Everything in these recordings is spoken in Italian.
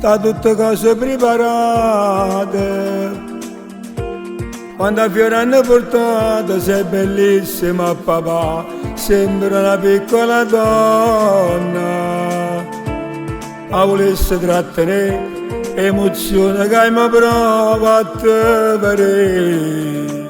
da tutte cose preparate. Quando a fiore hanno portato sei bellissima papà, sembra una piccola donna. Ma volesse trattenere emozione che mi prova a te vedere.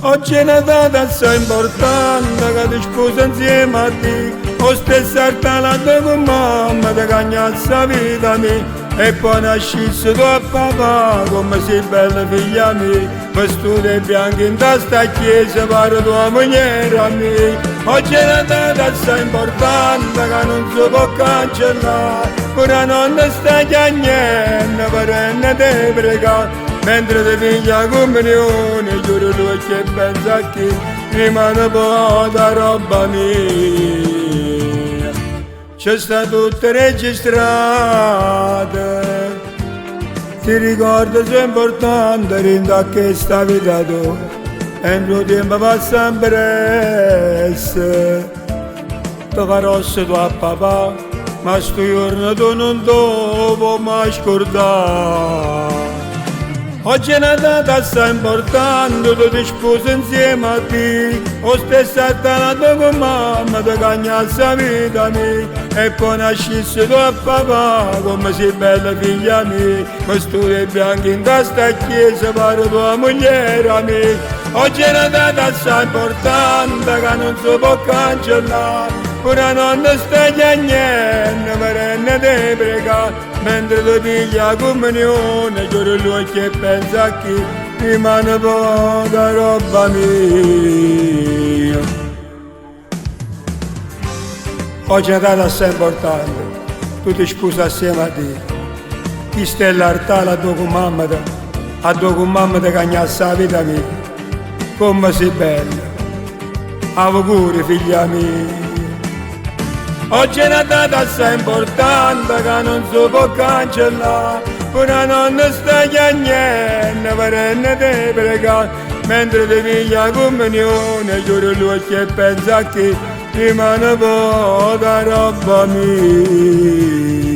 Oggi è una data assai importante che ti sposa insieme a te. Ho stessa artalata con mamma ti cagnazza vita mia. E poi nascisse tuo papà come sei bella figlia mia. Vestute bianche in testa a chiesa pare tua moglie mia. Oggi è una data assai importante che non si può cancellare. Una nonna sta chiagnendo per te pregare. Mentre ti piglia comunione, giuro lui che pensa a chi rimane poca roba mia. C'è sta tutto registrato. Ti ricordo se è importante rinda che sta vita tua. E il tempo passa presto. Ti farò se tu a papà, ma sto giorno tu non devo mai scordare. Oggi è una data assai importante, tu ti sposi insieme a te. Ho stessa attanato con mamma, ti cagnazza vita mia. E poi nascisse tuo papà, come sei bella figlia mia. Vestute bianche in testa a chiesa, pare tua moglie mia. Oggi è una data assai importante che non si può cancellare. Una nonna sta chiagnendo per te pregare. Mentre ti piglia comunione, giuro lui che pensa a chi rimane poca roba mia. Oggi è una data assai importante, tu ti sposi assieme a te. Chi sta l'altare a tua mamma ti cagnassa la vita mia. Come sei bella, auguri figlia mia. Oggi è una data assai importante che non si può cancellare. Una nonna sta chiagnendo per te pregare. Mentre ti piglia comunione, giuro lui che pensa a chi rimane poca roba mia.